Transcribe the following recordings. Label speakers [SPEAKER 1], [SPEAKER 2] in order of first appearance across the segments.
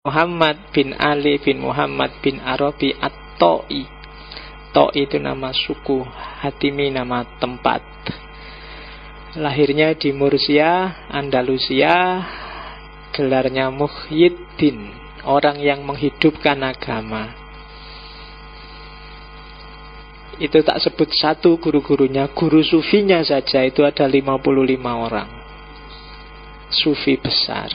[SPEAKER 1] Muhammad bin Ali bin Muhammad bin Arabi At-Ta'i. Ta'i itu nama suku, Hatimi nama tempat. Lahirnya di Murcia, Andalusia. Gelarnya Muhyiddin, orang yang menghidupkan agama. Itu tak sebut satu guru-gurunya, guru sufinya saja itu ada 55 orang. Sufi besar.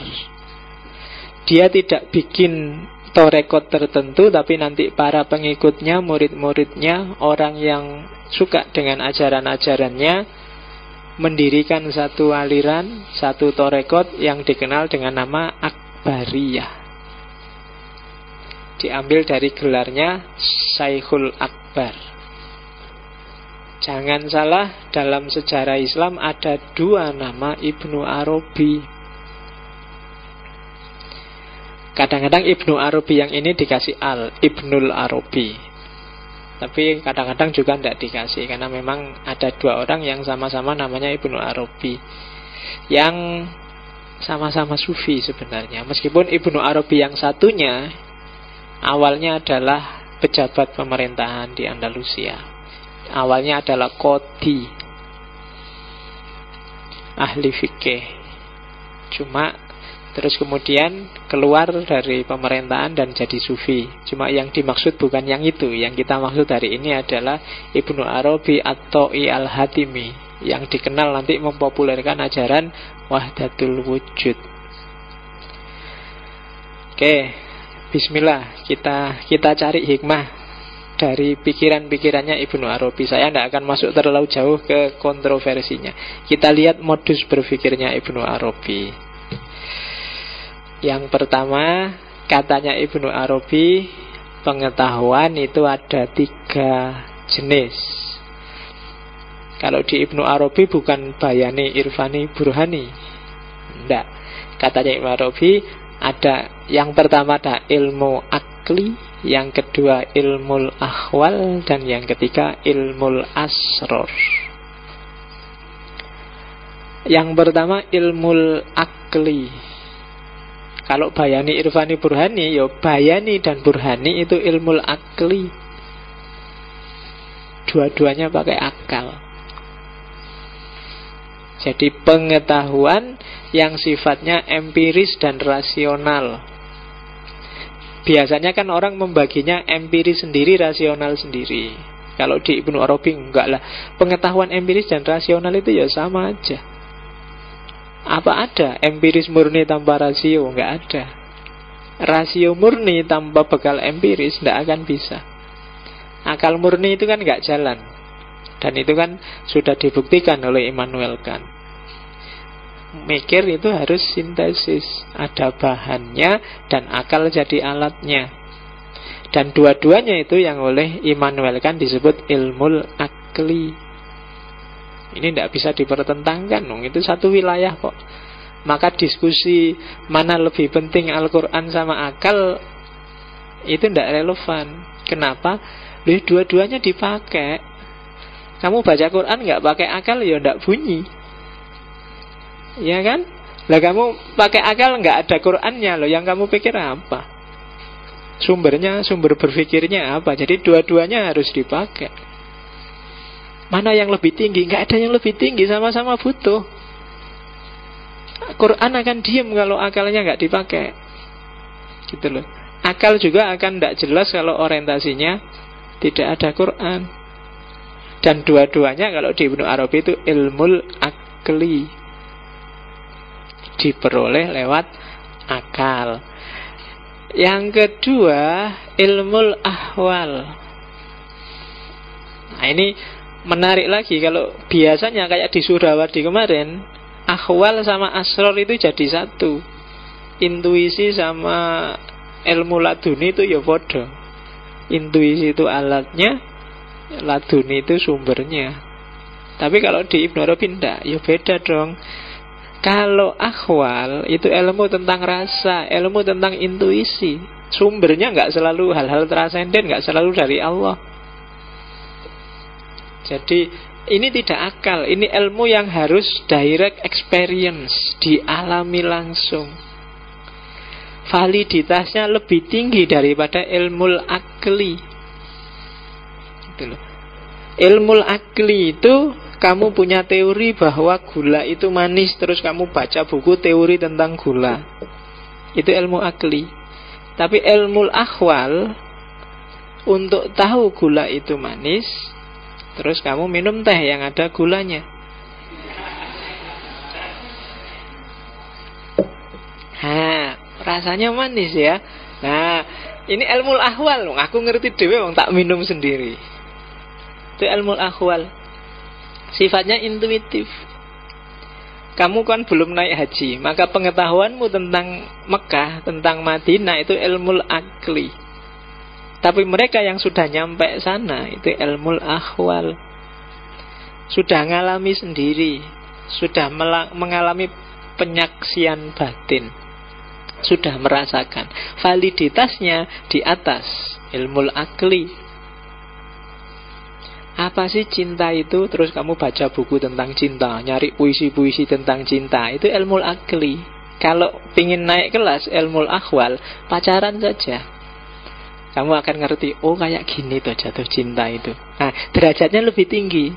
[SPEAKER 1] Dia tidak bikin torekot tertentu, tapi nanti para pengikutnya, murid-muridnya, orang yang suka dengan ajaran-ajarannya, mendirikan satu aliran, satu torekot yang dikenal dengan nama Akbariyah. Diambil dari gelarnya Syekhul Akbar. Jangan salah, dalam sejarah Islam ada dua nama Ibnu Arabi. Kadang-kadang Ibnu Arabi yang ini dikasih Ibnul Arabi. Tapi kadang-kadang juga tidak dikasih, karena memang ada dua orang yang sama-sama namanya Ibnu Arabi, yang sama-sama sufi sebenarnya. Meskipun Ibnu Arabi yang satunya awalnya adalah pejabat pemerintahan di Andalusia. Awalnya adalah qadhi, ahli fikih. Cuma terus kemudian keluar dari pemerintahan dan jadi sufi. Cuma yang dimaksud bukan yang itu. Yang kita maksud hari ini adalah Ibnu Arabi At-Ta'i Al-Hatimi, yang dikenal nanti mempopulerkan ajaran Wahdatul Wujud. Oke, bismillah, kita cari hikmah dari pikiran-pikirannya Ibnu Arabi. Saya tidak akan masuk terlalu jauh ke kontroversinya. Kita lihat modus berpikirnya Ibnu Arabi. Yang pertama, katanya Ibnu Arabi, pengetahuan itu ada 3 jenis. Kalau di Ibnu Arabi bukan bayani, irfani, burhani. Tidak. Katanya Ibnu Arabi, ada yang pertama ada ilmu akli, yang kedua ilmu ahwal, dan yang ketiga ilmu asror. Yang pertama ilmu akli. Kalau bayani, irfani, burhani, ya bayani dan burhani itu ilmu akli. Dua-duanya pakai akal. Jadi pengetahuan yang sifatnya empiris dan rasional. Biasanya kan orang membaginya empiris sendiri, rasional sendiri. Kalau di Ibnu Arabi enggak lah. Pengetahuan empiris dan rasional itu ya sama aja. Apa ada empiris murni tanpa rasio? Enggak ada. Rasio murni tanpa bekal empiris tidak akan bisa. Akal murni itu kan enggak jalan. Dan itu kan sudah dibuktikan oleh Immanuel Kant. Mikir itu harus sintesis, ada bahannya dan akal jadi alatnya. Dan dua-duanya itu yang oleh Immanuel Kant disebut ilmu akli. Ini tidak bisa dipertentangkan, itu satu wilayah kok. Maka diskusi mana lebih penting Al-Quran sama akal itu tidak relevan. Kenapa? Dua-duanya dipakai. Kamu baca Quran nggak pakai akal ya tidak bunyi. Ya kan? Lah kamu pakai akal nggak ada Qurannya loh. Yang kamu pikir apa? Sumbernya, sumber berpikirnya apa? Jadi dua-duanya harus dipakai. Mana yang lebih tinggi? Nggak ada yang lebih tinggi, sama-sama butuh. Quran akan diam kalau akalnya nggak dipakai. Gitu loh. Akal juga akan tidak jelas kalau orientasinya tidak ada Quran. Dan dua-duanya kalau di Ibnu Arabi itu ilmu akli, diperoleh lewat akal. Yang kedua ilmu ahwal. Nah ini menarik lagi. Kalau biasanya kayak di Surawadi kemarin, ahwal sama asror itu jadi satu. Intuisi sama ilmu laduni itu ya bodoh. Intuisi itu alatnya, laduni itu sumbernya. Tapi kalau di Ibnu Arabi enggak, ya beda dong. Kalau ahwal itu ilmu tentang rasa, ilmu tentang intuisi. Sumbernya nggak selalu hal-hal transenden, nggak selalu dari Allah. Jadi ini tidak akal, ini ilmu yang harus direct experience, dialami langsung. validitasnya lebih tinggi daripada ilmu akli. Gitu loh. Ilmu akli itu kamu punya teori bahwa gula itu manis, terus kamu baca buku teori tentang gula. Itu ilmu akli. Tapi ilmu ahwal, untuk tahu gula itu manis, terus kamu minum teh yang ada gulanya. Rasanya manis ya. Nah, ini ilmu ahwal. Aku ngerti dewe, tak minum sendiri. Itu ilmu ahwal. Sifatnya intuitif. Kamu kan belum naik haji, maka pengetahuanmu tentang Mekah, tentang Madinah itu ilmu akli. Tapi mereka yang sudah nyampe sana itu ilmu ahwal. Sudah ngalami sendiri, sudah mengalami penyaksian batin, sudah merasakan. Validitasnya di atas ilmu akli. Apa sih cinta itu? Terus kamu baca buku tentang cinta, nyari puisi-puisi tentang cinta. Itu ilmu akli. Kalau pingin naik kelas ilmu ahwal, pacaran saja, kamu akan ngerti, oh kayak gini tuh jatuh cinta itu. Nah, derajatnya lebih tinggi.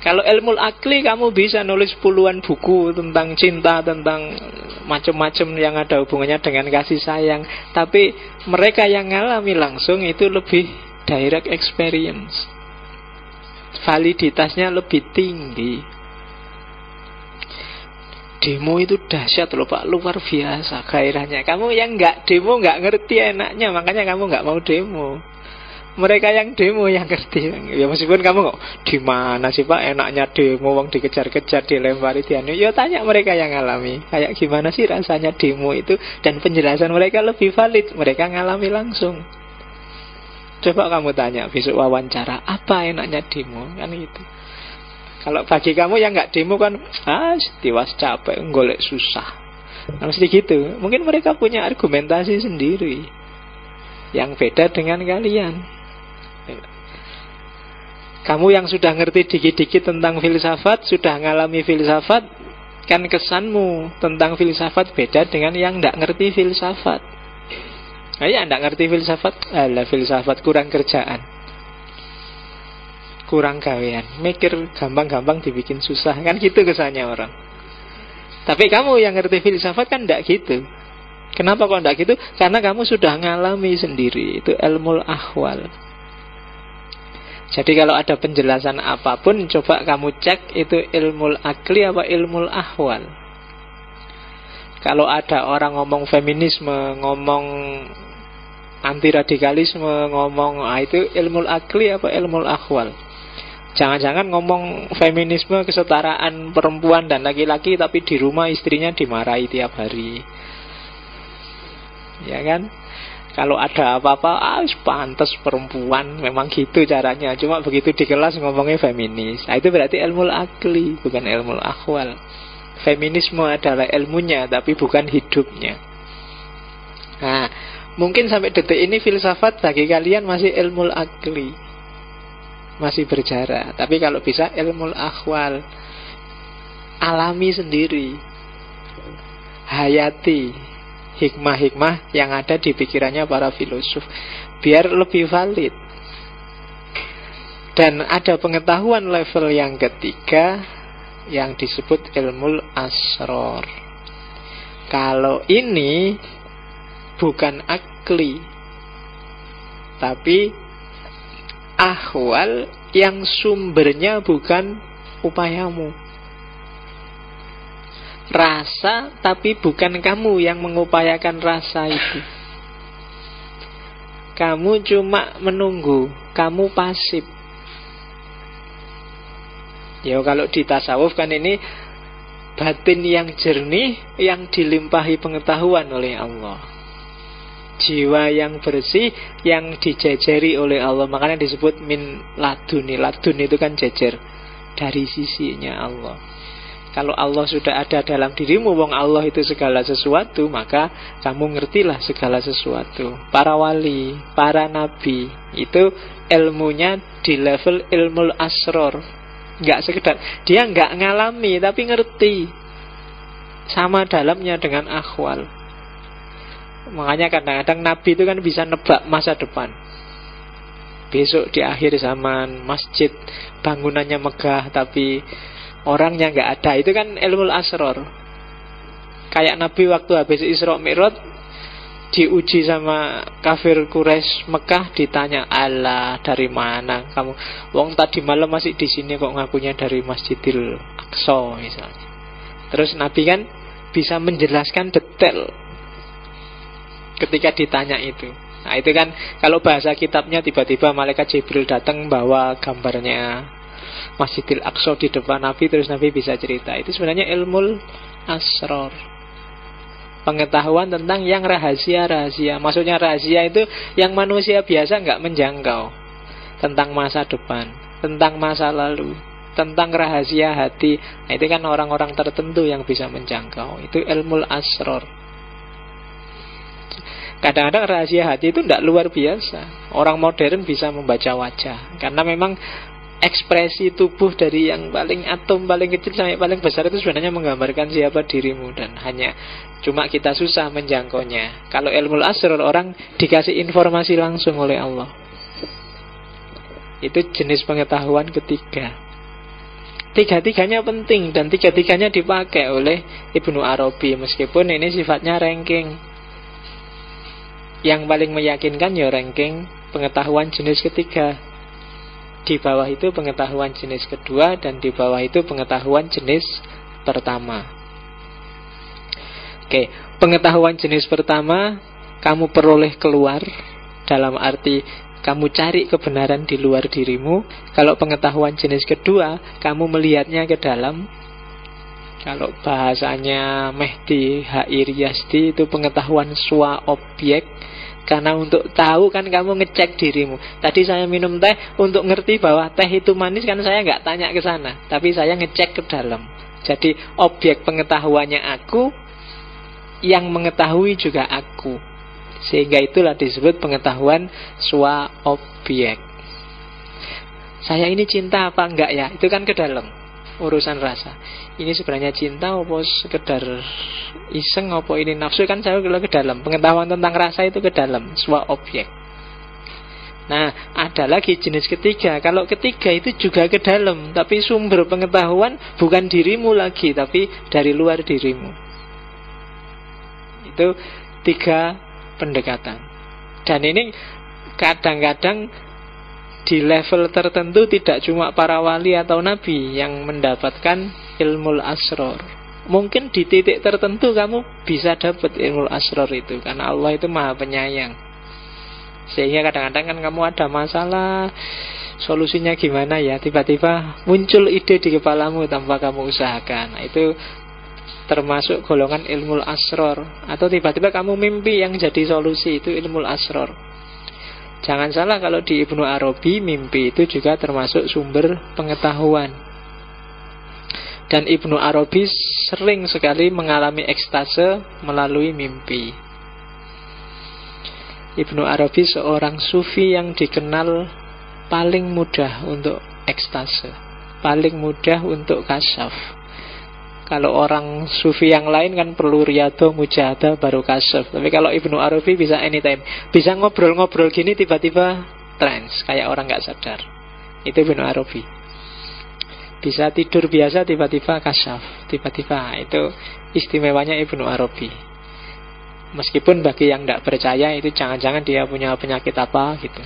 [SPEAKER 1] Kalau ilmu akli kamu bisa nulis puluhan buku tentang cinta, tentang macam-macam yang ada hubungannya dengan kasih sayang. Tapi mereka yang ngalami langsung itu lebih direct experience. Validitasnya lebih tinggi. Demo itu dahsyat loh Pak, luar biasa gairahnya. Kamu yang nggak demo nggak ngerti enaknya, makanya kamu nggak mau demo. Mereka yang demo yang ngerti. Ya meskipun kamu kok di mana sih Pak enaknya demo, wong dikejar-kejar, dilempari dianu. Ya tanya mereka yang ngalami. Kayak gimana sih rasanya demo itu, dan penjelasan mereka lebih valid. Mereka ngalami langsung. Coba kamu tanya besok wawancara, apa enaknya demo? Kan gitu. Kalau bagi kamu yang nggak demo kan, tiwas capek, golek susah. Nah, mesti gitu. Mungkin mereka punya argumentasi sendiri yang beda dengan kalian. Kamu yang sudah ngerti dikit-dikit tentang filsafat, sudah ngalami filsafat, kan kesanmu tentang filsafat beda dengan yang nggak ngerti filsafat. Nah, ya nggak ngerti filsafat, filsafat kurang kerjaan, kurang gawean, mikir gampang-gampang dibikin susah, kan gitu kesannya orang. Tapi kamu yang ngerti filsafat kan nggak gitu. Kenapa kok nggak gitu? Karena kamu sudah ngalami sendiri. Itu ilmu ahwal. Jadi kalau ada penjelasan apapun, coba kamu cek itu ilmu akli apa ilmu ahwal. Kalau ada orang ngomong feminisme, ngomong anti radikalisme, ngomong itu ilmu akli apa ilmu ahwal. Jangan-jangan ngomong feminisme, kesetaraan perempuan dan laki-laki, tapi di rumah istrinya dimarahi tiap hari. Ya kan? Kalau ada apa-apa, pantas perempuan, memang gitu caranya. Cuma begitu di kelas ngomongnya feminis. Nah, itu berarti ilmu akli, bukan ilmu ahwal. Feminisme adalah ilmunya, tapi bukan hidupnya. Nah, mungkin sampai detik ini filsafat bagi kalian masih ilmu akli, masih berjarak. Tapi kalau bisa ilmu ahwal, alami sendiri, hayati hikmah-hikmah yang ada di pikirannya para filosof, biar lebih valid. Dan ada pengetahuan level yang ketiga yang disebut ilmu asror. Kalau ini bukan akli, tapi ahwal yang sumbernya bukan upayamu. Rasa, tapi bukan kamu yang mengupayakan rasa itu. Kamu cuma menunggu, kamu pasif. Ya kalau di tasawuf kan ini batin yang jernih, yang dilimpahi pengetahuan oleh Allah. Jiwa yang bersih, yang dijajari oleh Allah. Makanya disebut min laduni. Ladun itu kan jajar dari sisinya Allah. Kalau Allah sudah ada dalam dirimu, wong Allah itu segala sesuatu, maka kamu ngertilah segala sesuatu. Para wali, para nabi, itu ilmunya di level ilmu asror. Nggak sekedar, dia nggak ngalami, tapi ngerti. sama dalamnya dengan akhwal. Makanya kadang-kadang Nabi itu kan bisa nebak masa depan. Besok di akhir zaman masjid bangunannya megah tapi orangnya nggak ada. Itu kan ilmu asror. Kayak Nabi waktu habis Isra Mi'raj diuji sama kafir Quraisy Mekah, ditanya, "Allah, dari mana kamu? Wong tadi malam masih di sini kok ngakunya dari Masjidil Aqsa," misalnya. Terus Nabi kan bisa menjelaskan detail ketika ditanya itu. Nah, itu kan kalau bahasa kitabnya tiba-tiba malaikat Jibril datang bawa gambarnya Masjidil Aqsa di depan Nabi, terus Nabi bisa cerita. Itu sebenarnya ilmu asror. Pengetahuan tentang yang rahasia-rahasia. Maksudnya rahasia itu yang manusia biasa nggak menjangkau. Tentang masa depan, tentang masa lalu, tentang rahasia hati. Nah, itu kan orang-orang tertentu yang bisa menjangkau. Itu ilmu asror. Kadang-kadang rahasia hati itu tidak luar biasa. Orang modern bisa membaca wajah. Karena memang ekspresi tubuh dari yang paling atom paling kecil sampai paling besar itu sebenarnya menggambarkan siapa dirimu. Dan hanya cuma kita susah menjangkaunya. Kalau ilmu asror orang dikasih informasi langsung oleh Allah. Itu jenis pengetahuan ketiga. Tiga-tiganya penting dan tiga-tiganya dipakai oleh Ibnu Arabi. Meskipun ini sifatnya ranking. Yang paling meyakinkan ya ranking pengetahuan jenis ketiga. Di bawah itu pengetahuan jenis kedua, dan di bawah itu pengetahuan jenis pertama. Oke, pengetahuan jenis pertama kamu peroleh keluar, dalam arti kamu cari kebenaran di luar dirimu. Kalau pengetahuan jenis kedua, kamu melihatnya ke dalam. Kalau bahasanya Mehdi H.I. Riyasdi itu pengetahuan swa objek. Karena untuk tahu kan kamu ngecek dirimu. Tadi saya minum teh untuk ngerti bahwa teh itu manis kan saya nggak tanya ke sana, tapi saya ngecek ke dalam. Jadi objek pengetahuannya aku, yang mengetahui juga aku. Sehingga itulah disebut pengetahuan swa objek. Saya ini cinta apa enggak ya? Itu kan ke dalam, urusan rasa. Ini sebenarnya cinta apa sekedar iseng apa ini nafsu, kan saya ke dalam. Pengetahuan tentang rasa itu ke dalam, swa objek. Nah, ada lagi jenis ketiga. Kalau ketiga itu juga ke dalam, tapi sumber pengetahuan bukan dirimu lagi, tapi dari luar dirimu. Itu tiga pendekatan. Dan ini kadang-kadang di level tertentu tidak cuma para wali atau nabi yang mendapatkan ilmu asror. Mungkin di titik tertentu kamu bisa dapat ilmu asror itu, karena Allah itu maha penyayang. Sehingga kadang-kadang kan kamu ada masalah, solusinya gimana ya, tiba-tiba muncul ide di kepalamu tanpa kamu usahakan. Nah, itu termasuk golongan ilmu asror. Atau tiba-tiba kamu mimpi yang jadi solusi, itu ilmu asror. Jangan salah, kalau di Ibnu Arabi mimpi itu juga termasuk sumber pengetahuan. Dan Ibnu Arabi sering sekali mengalami ekstase melalui mimpi. Ibnu Arabi seorang sufi yang dikenal paling mudah untuk ekstase, paling mudah untuk kasyaf. Kalau orang sufi yang lain kan perlu riyadhah, mujahadah baru kasyaf. Tapi kalau Ibnu Arabi bisa anytime. Bisa ngobrol-ngobrol gini tiba-tiba trance, kayak orang gak sadar. Itu Ibnu Arabi. Bisa tidur biasa tiba-tiba kasyaf, tiba-tiba. Itu istimewanya Ibnu Arabi. Meskipun bagi yang tidak percaya itu jangan-jangan dia punya penyakit apa gitu.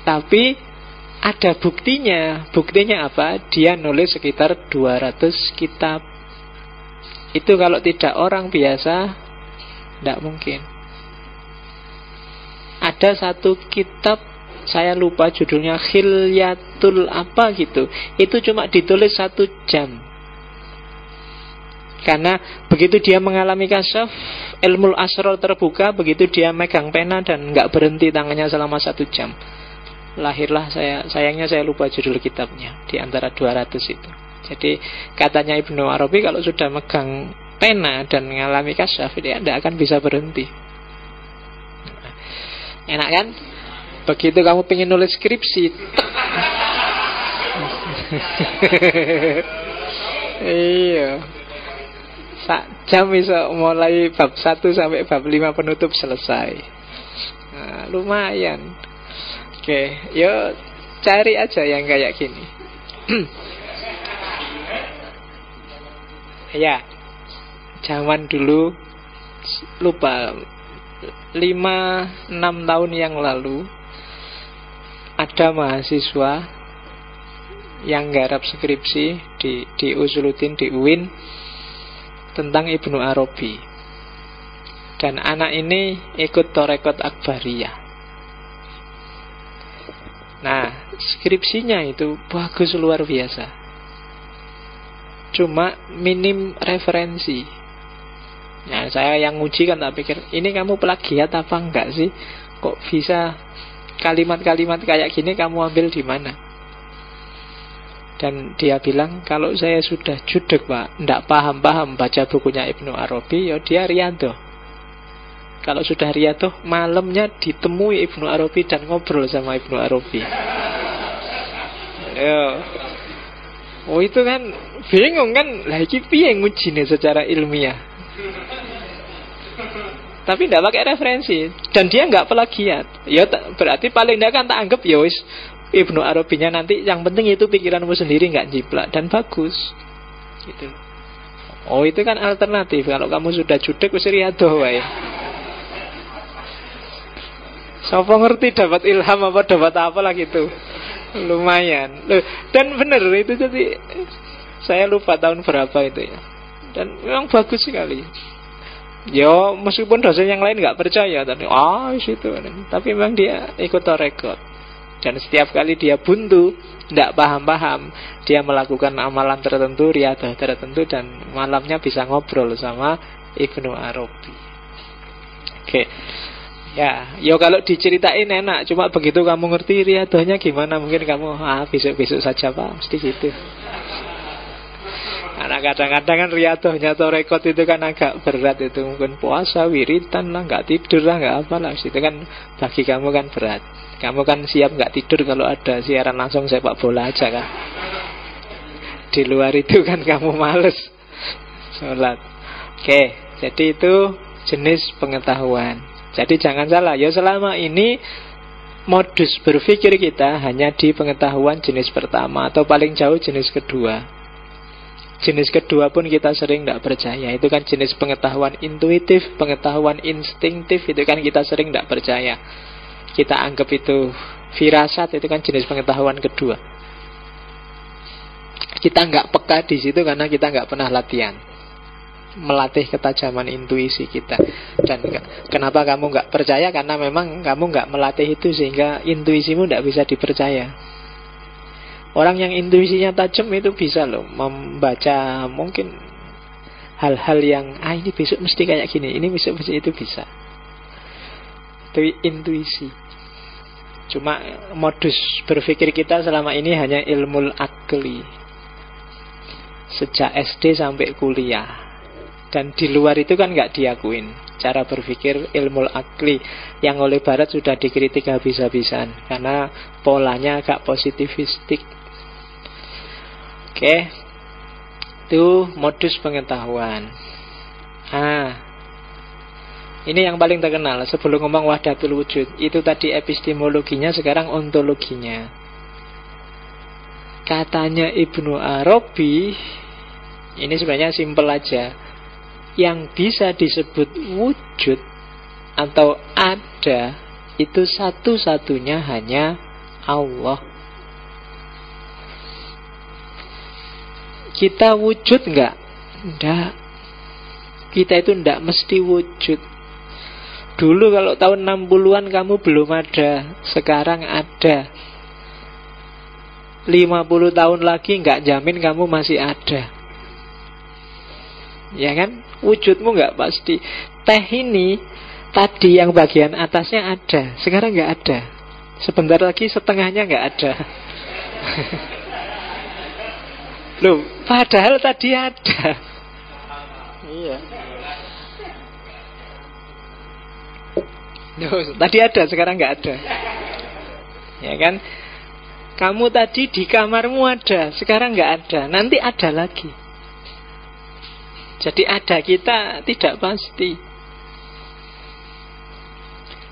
[SPEAKER 1] Tapi ada buktinya. Buktinya apa? Dia nulis sekitar 200 kitab. Itu kalau tidak orang biasa tidak mungkin. Ada satu kitab, saya lupa judulnya, Khilyatul apa gitu. Itu cuma ditulis 1 jam. Karena begitu dia mengalami kasyaf, ilmu asror terbuka, begitu dia megang pena dan nggak berhenti tangannya selama 1 jam. Lahirlah sayangnya saya lupa judul kitabnya, di antara 200 itu. Jadi katanya Ibnu Arabi kalau sudah megang pena dan mengalami kasyaf, dia tidak akan bisa berhenti. Enak kan? Begitu kamu pengen nulis skripsi, iya, Sak jam bisa mulai bab 1 sampai bab 5 penutup selesai. Nah, lumayan. Oke, yo cari aja yang kayak gini. Ya, zaman dulu, lupa, 5-6 tahun yang lalu ada mahasiswa yang garap skripsi di Usuluddin, di UIN, tentang Ibnu Arabi. Dan anak ini ikut Torekot Akbariyah. Nah, skripsinya itu bagus luar biasa. Cuma minim referensi. Nah, saya yang nguji kan tak pikir, ini kamu plagiat apa enggak sih? Kok bisa kalimat-kalimat kayak gini kamu ambil di mana? Dan dia bilang, kalau saya sudah judek pak, ndak paham-paham baca bukunya Ibnu Arabi, ya dia riado. Kalau sudah riado, malamnya ditemui Ibnu Arabi dan ngobrol sama Ibnu Arabi. Yo. Oh itu kan bingung kan, lah iki piye ngujine secara ilmiah. Tapi ndak pakai referensi dan dia nggak plagiat. Ya berarti paling ndak kan tak anggap ya wis Ibnu Arabinya nanti, yang penting itu pikiranmu sendiri nggak jiplak dan bagus gitu. Oh itu kan alternatif. Kalau kamu sudah judek wis riado wae. Siapa ngerti dapat ilham apa dapat apa lah gitu. Lumayan. Dan benar itu, jadi saya lupa tahun berapa itu ya. Dan memang bagus sekali. Ya meskipun dosen yang lain nggak percaya tadi, situ. Tapi memang dia ikut Torekot. Dan setiap kali dia buntu, tidak paham-paham, dia melakukan amalan tertentu, riadah tertentu, dan malamnya bisa ngobrol sama Ibnu Arabi. Oke. Ya, kalau diceritain enak, cuma begitu kamu ngerti riadahnya gimana, mungkin kamu besok-besok saja pak, mesti gitu. Karena kadang-kadang kan riadahnya Torekot itu kan agak berat, itu mungkin puasa, wiritan lah, nggak tidur lah, nggak apa lah, itu kan bagi kamu kan berat. Kamu kan siap nggak tidur kalau ada siaran langsung sepak bola aja kan. Di luar itu kan kamu males sholat. Oke, jadi itu jenis pengetahuan. Jadi jangan salah, ya selama ini modus berpikir kita hanya di pengetahuan jenis pertama atau paling jauh jenis kedua. Jenis kedua pun kita sering tidak percaya. Itu kan jenis pengetahuan intuitif, pengetahuan instinktif, itu kan kita sering tidak percaya. Kita anggap itu firasat, itu kan jenis pengetahuan kedua. Kita nggak peka di situ karena kita nggak pernah latihan, melatih ketajaman intuisi kita. Dan kenapa kamu nggak percaya? Karena memang kamu nggak melatih itu, sehingga intuisimu nggak bisa dipercaya. Orang yang intuisinya tajam itu bisa loh membaca mungkin hal-hal yang ini besok mesti kayak gini, ini besok mesti itu bisa. Itu intuisi. Cuma modus berpikir kita selama ini hanya ilmu akli, sejak SD sampai kuliah. Dan di luar itu kan nggak diakuin cara berpikir ilmu akli yang oleh Barat sudah dikritik habis-habisan karena polanya agak positivistik. Oke, itu modus pengetahuan. Ini yang paling terkenal. Sebelum ngomong wahdatul wujud, itu tadi epistemologinya, sekarang ontologinya. Katanya Ibnu Arabi, ini sebenarnya simpel aja, yang bisa disebut wujud atau ada itu satu-satunya hanya Allah. Kita wujud enggak? Enggak. Kita itu enggak mesti wujud. Dulu kalau tahun 60-an kamu belum ada, sekarang ada. 50 tahun lagi enggak jamin kamu masih ada. Ya kan? Wujudmu enggak pasti. Teh ini tadi yang bagian atasnya ada, sekarang enggak ada. Sebentar lagi setengahnya enggak ada. Loh, padahal tadi ada. Iya. Tadi ada, sekarang nggak ada. Ya kan? Kamu tadi di kamarmu ada, sekarang nggak ada, nanti ada lagi. Jadi ada kita tidak pasti.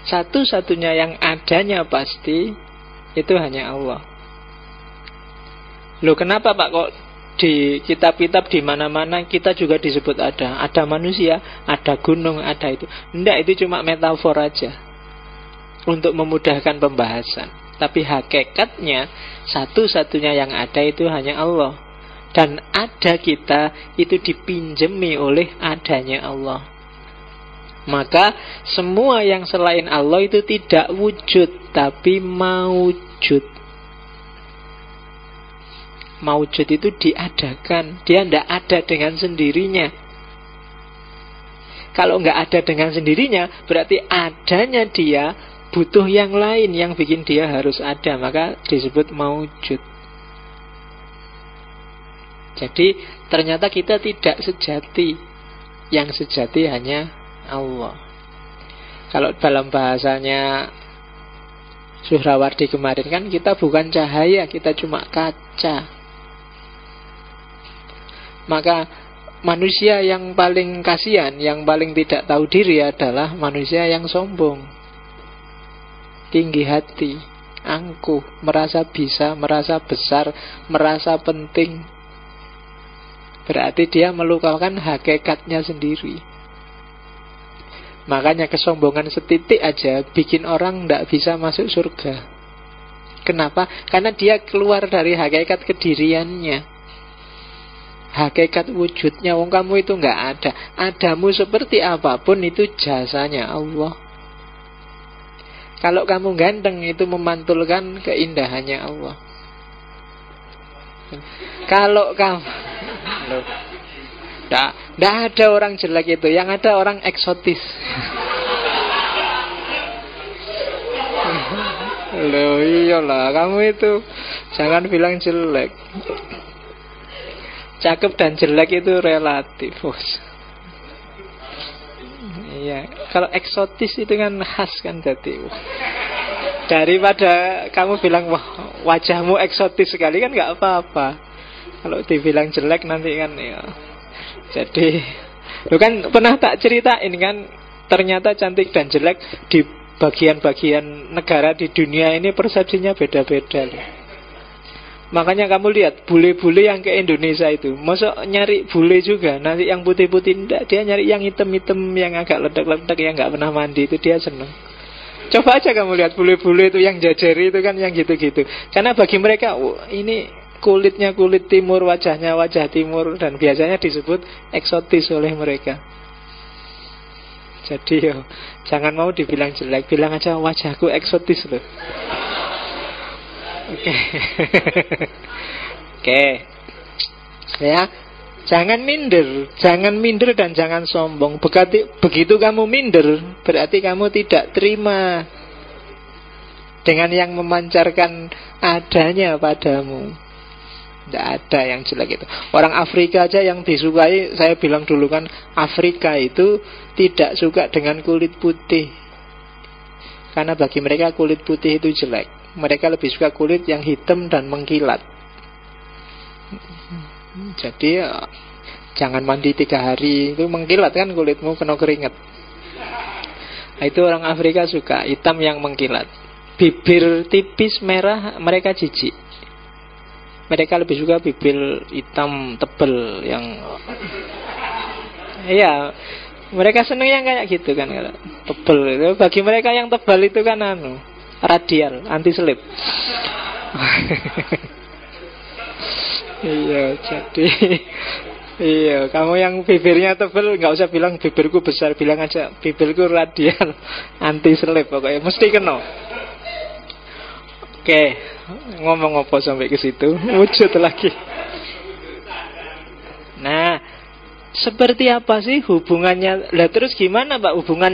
[SPEAKER 1] Satu-satunya yang adanya pasti itu hanya Allah. Loh, kenapa Pak kok di kitab-kitab di mana-mana kita juga disebut ada? Ada manusia, ada gunung, ada itu. Enggak, itu cuma metafor aja untuk memudahkan pembahasan. Tapi hakikatnya satu-satunya yang ada itu hanya Allah. Dan ada kita itu dipinjemi oleh adanya Allah. Maka semua yang selain Allah itu tidak wujud, tapi maujud. Maujud itu diadakan. Dia tidak ada dengan sendirinya. Kalau nggak ada dengan sendirinya, berarti adanya dia butuh yang lain yang bikin dia harus ada. Maka disebut maujud. Jadi ternyata kita tidak sejati. Yang sejati hanya Allah. Kalau dalam bahasanya Suhrawardi kemarin kan, kita bukan cahaya, kita cuma kaca. Maka manusia yang paling kasihan, yang paling tidak tahu diri adalah manusia yang sombong, tinggi hati, angkuh, merasa bisa, merasa besar, merasa penting. Berarti dia melupakan hakikatnya sendiri. Makanya kesombongan setitik aja bikin orang tidak bisa masuk surga. Kenapa? Karena dia keluar dari hakikat kediriannya, hakikat wujudnya. Wong kamu itu nggak ada. Adamu seperti apapun itu jasanya Allah. Kalau kamu ganteng itu memantulkan keindahannya Allah. Kalau kamu Nggak ada orang jelek itu. Yang ada orang eksotis. Loh iyalah, kamu itu jangan bilang jelek. Cakep dan jelek itu relatif, bos. Iya, kalau eksotis itu kan khas kan jadi. Daripada kamu bilang wah wajahmu eksotis sekali kan nggak apa-apa. Kalau dibilang jelek nanti kan ya. Jadi, lu kan pernah tak ceritain kan, ternyata cantik dan jelek di bagian-bagian negara di dunia ini persepsinya beda-beda. Makanya kamu lihat bule-bule yang ke Indonesia itu, masuk nyari bule juga, nanti yang putih-putih enggak, dia nyari yang hitam-hitam, yang agak ledak-ledak, yang nggak pernah mandi itu dia seneng. Coba aja kamu lihat bule-bule itu yang jajari itu kan yang gitu-gitu. Karena bagi mereka, ini kulitnya kulit timur, wajahnya wajah timur, dan biasanya disebut eksotis oleh mereka. Jadi yo, jangan mau dibilang jelek, bilang aja wajahku eksotis loh. Oke. Oke. Ya, jangan minder dan jangan sombong. Begitu kamu minder, berarti kamu tidak terima dengan yang memancarkan adanya padamu. Tidak ada yang jelek itu. Orang Afrika aja yang disukai, saya bilang dulu kan, Afrika itu tidak suka dengan kulit putih. Karena bagi mereka kulit putih itu jelek. Mereka lebih suka kulit yang hitam dan mengkilat. Jadi jangan mandi 3 hari, itu mengkilat kan kulitmu, kena keringat. Nah, itu orang Afrika suka hitam yang mengkilat. Bibir tipis merah mereka jijik. Mereka lebih suka bibir hitam tebel yang, iya, mereka seneng yang kayak gitu kan, tebel itu. Bagi mereka yang tebal itu kan radial, anti selip. Iya, jadi iya, kamu yang bibirnya tebel nggak usah bilang bibirku besar, bilang aja bibirku radial, anti selip, pokoknya mesti kena. Oke, ngomong apa sampai ke situ? Wujud lagi. Nah, seperti apa sih hubungannya? Lah terus gimana Pak hubungan